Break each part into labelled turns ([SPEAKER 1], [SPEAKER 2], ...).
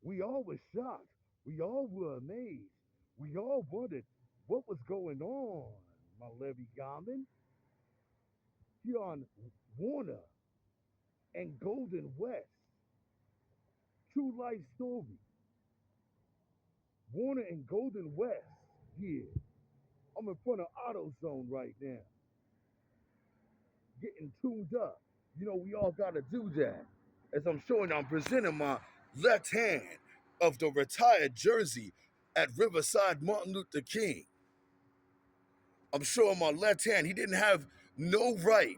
[SPEAKER 1] We all were shocked. We all were amazed. We all wondered what was going on, my Larry Garmin, here on Warner and Golden West. True life story. Warner and Golden West here. I'm in front of AutoZone right now, getting tuned up. You know, we all got to do that. As I'm showing, I'm presenting my left hand of the retired jersey at Riverside Martin Luther King. I'm showing my left hand. He didn't have no right.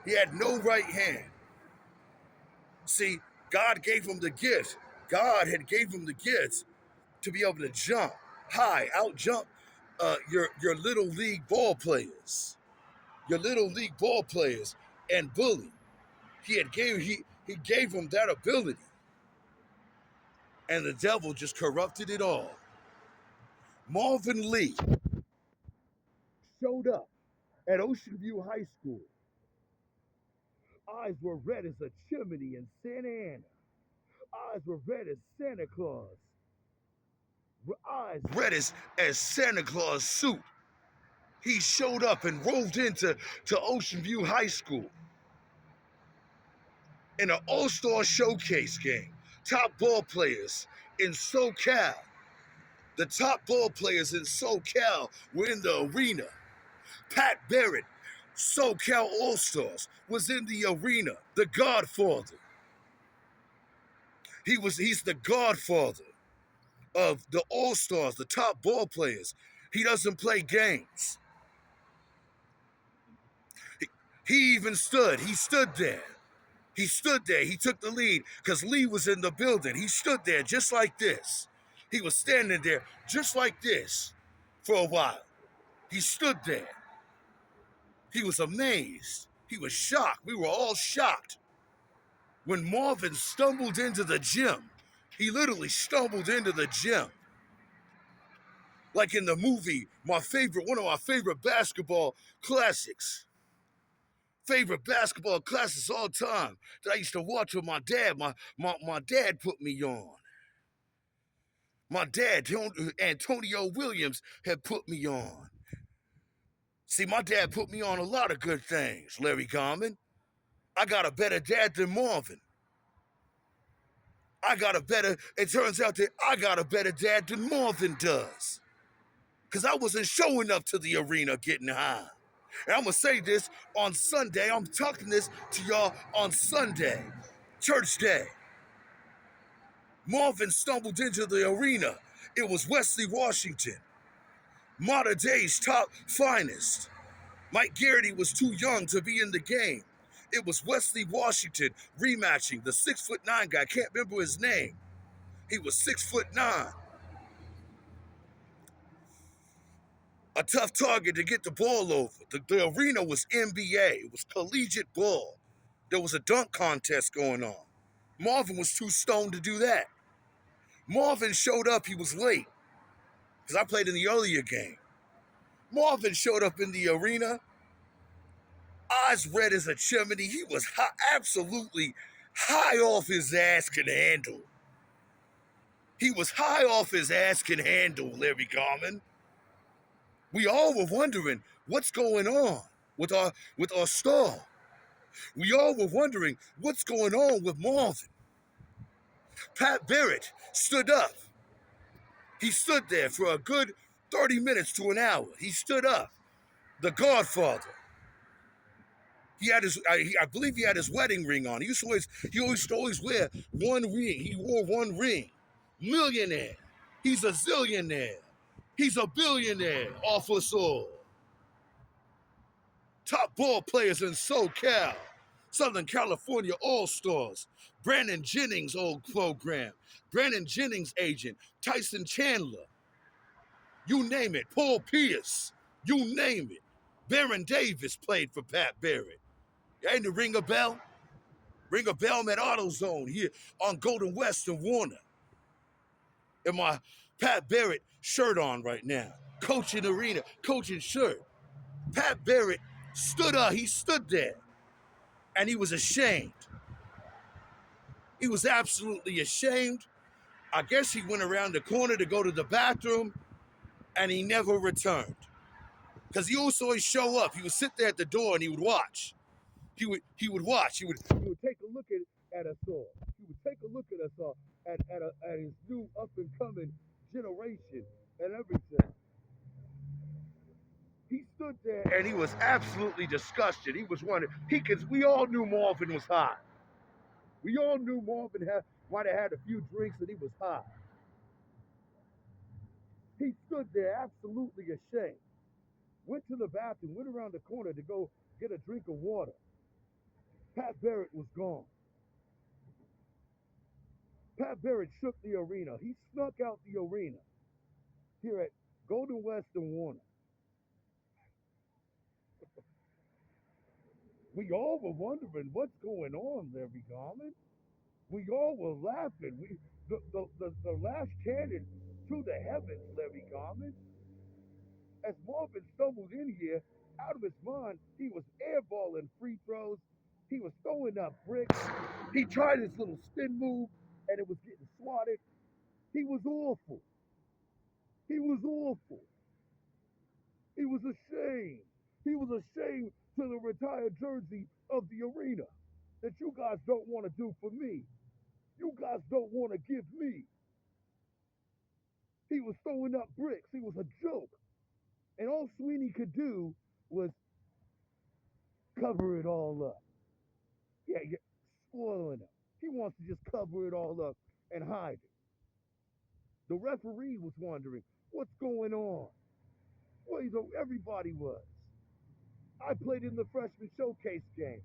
[SPEAKER 1] He had no right hand. See, God gave him the gift. God had gave him the gifts to be able to jump high, out jump your little league ball players, and bully. He gave him that ability, and the devil just corrupted it all. Marvin Lee showed up at Ocean View High School. Eyes were red as a chimney in Santa Ana. Eyes were red as Santa Claus. Eyes red as Santa Claus suit. He showed up and rolled into Ocean View High School in an all-star showcase game. Top ball players in SoCal. The top ball players in SoCal were in the arena. Pat Barrett, SoCal All-Stars, was in the arena. The Godfather. He's the godfather of the All-Stars, the top ball players. He doesn't play games. He even stood. He stood there. He stood there. He took the lead because Lee was in the building. He stood there just like this. He was standing there just like this for a while. He stood there. He was amazed. He was shocked. We were all shocked. When Mawvin stumbled into the gym, he literally stumbled into the gym. Like in the movie, one of my favorite basketball classics. Favorite basketball classics all time that I used to watch with my dad. My dad put me on. My dad, Antonio Williams, had put me on. See, my dad put me on a lot of good things, Larry Garmin. I got a better dad than Marvin. It turns out that I got a better dad than Marvin does. Because I wasn't showing up to the arena getting high. And I'm going to say this on Sunday. I'm talking this to y'all on Sunday, church day. Marvin stumbled into the arena. It was Wesley Washington, modern day's top finest. Mike Garrity was too young to be in the game. It was Wesley Washington rematching the 6'9" guy. I can't remember his name. He was 6'9". A tough target to get the ball over. The arena was NBA. It was collegiate ball. There was a dunk contest going on. Marvin was too stoned to do that. Marvin showed up. He was late because I played in the earlier game. Marvin showed up in the arena. Eyes red as a chimney. He was absolutely high off his ass can handle. He was high off his ass can handle, Larry Garmin. We all were wondering what's going on with our star. We all were wondering what's going on with Marvin. Pat Barrett stood up. He stood there for a good 30 minutes to an hour. He stood up. The Godfather. He had I believe he had his wedding ring on. He used to always wear one ring. He wore one ring. Millionaire. He's a zillionaire. He's a billionaire off us all. Top ball players in SoCal. Southern California All-Stars. Brandon Jennings' old program. Brandon Jennings' agent. Tyson Chandler. You name it. Paul Pierce. You name it. Baron Davis played for Pat Barrett. Ain't it ring a bell? Ring a bell, I'm at AutoZone here on Golden West and Warner. And my Pat Barrett shirt on right now. Coaching arena, coaching shirt. Pat Barrett stood up. He stood there. And he was ashamed. He was absolutely ashamed I guess he went around the corner to go to the bathroom, and he never returned. Because he also always show up. He would sit there at the door and he would watch. He would watch. He would take a look at us all. He would take a look at us all at his new up and coming generation and everything. He stood there and he was absolutely disgusted. He was wondering. We all knew Mawvin was high. We all knew Mawvin might have had a few drinks and he was high. He stood there absolutely ashamed. Went to the bathroom, went around the corner to go get a drink of water. Pat Barrett was gone. Pat Barrett shook the arena. He snuck out the arena here at Golden West and Warner. We all were wondering what's going on, Larry Garland. We all were laughing. The last cannon to the heavens, Larry Garland. As Mawvin stumbled in here, out of his mind, he was airballing free throws. He was throwing up bricks. He tried his little spin move, and it was getting swatted. He was awful. He was awful. He was ashamed. He was ashamed to the retired jersey of the arena that you guys don't want to do for me. You guys don't want to give me. He was throwing up bricks. He was a joke. And all Sweeney could do was cover it all up. Yeah, spoiling him. He wants to just cover it all up and hide it. The referee was wondering, what's going on? Well, everybody was. I played in the freshman showcase game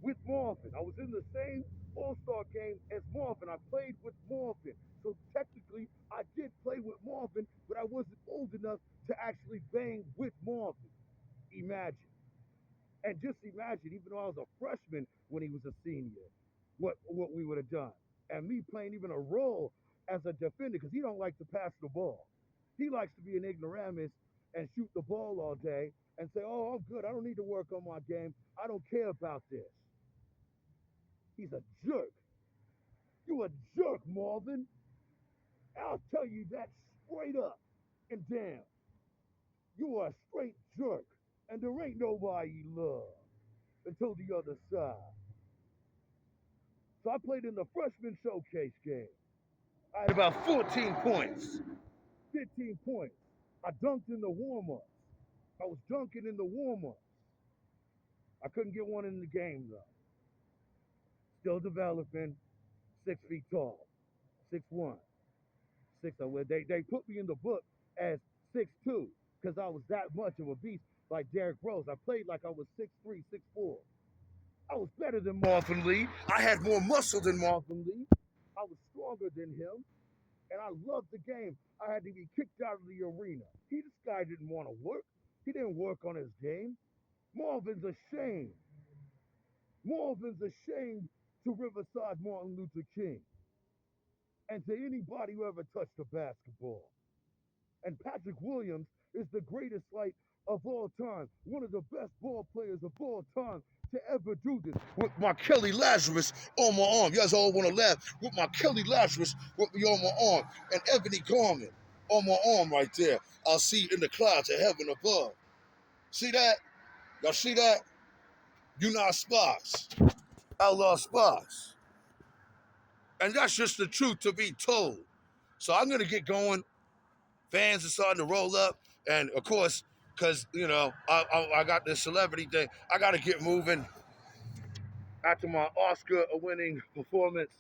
[SPEAKER 1] with Mawvin. I was in the same All-Star game as Mawvin. I played with Mawvin. So technically, I did play with Mawvin, but I wasn't old enough to actually bang with Mawvin. Imagine. And just imagine, even though I was a freshman when he was a senior, what we would have done. And me playing even a role as a defender, because he don't like to pass the ball. He likes to be an ignoramus and shoot the ball all day and say, oh, I'm good. I don't need to work on my game. I don't care about this. He's a jerk. You a jerk, Mawvin. I'll tell you that straight up and down. You are a straight jerk. And there ain't nobody you love until the other side. So I played in the freshman showcase game. I had about 14 points, 15 points. I dunked in the warm-ups. I was dunking in the warm-ups. I couldn't get one in the game, though. Still developing, 6 feet tall, 6'1", 6. They put me in the book as 6'2", because I was that much of a beast, like Derrick Rose. I played like I was 6'3", 6'4". I was better than Mawvin Lee. I had more muscle than Mawvin Lee. I was stronger than him. And I loved the game. I had to be kicked out of the arena. This guy didn't want to work. He didn't work on his game. Mawvin's ashamed. Mawvin's ashamed to Riverside Martin Luther King and to anybody who ever touched a basketball. And Patrick Williams is the greatest light of all time, one of the best ball players of all time to ever do this. With my Kelly Lazarus on my arm. You guys all want to laugh. With my Kelly Lazarus with me on my arm. And Ebony Garment on my arm right there. I'll see in the clouds of heaven above. See that? Y'all see that? You not Sparks. Outlaw Sparks. And that's just the truth to be told. So I'm going to get going. Fans are starting to roll up. And, of course, because, I got this celebrity thing, I got to get moving after my Oscar-winning performance.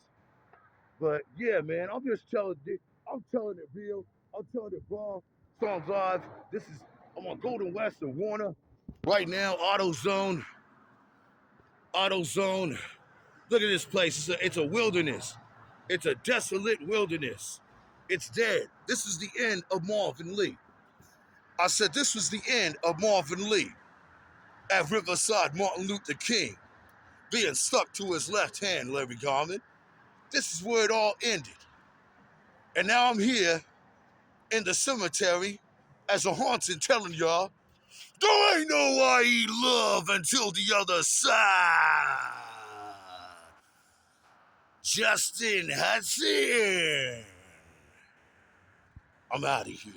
[SPEAKER 1] But, yeah, man, I'm telling it real. I'm telling it raw. Songs live. I'm on Golden West and Warner. Right now, AutoZone. Look at this place. It's a wilderness. It's a desolate wilderness. It's dead. This is the end of Mawvin Lee. I said this was the end of Mawvin Lee at Riverside Martin Luther King being stuck to his left hand, Larry Garland. This is where it all ended. And now I'm here in the cemetery as a haunting telling y'all, there ain't no I.E. love until the other side. Justin Hudson. I'm out of here.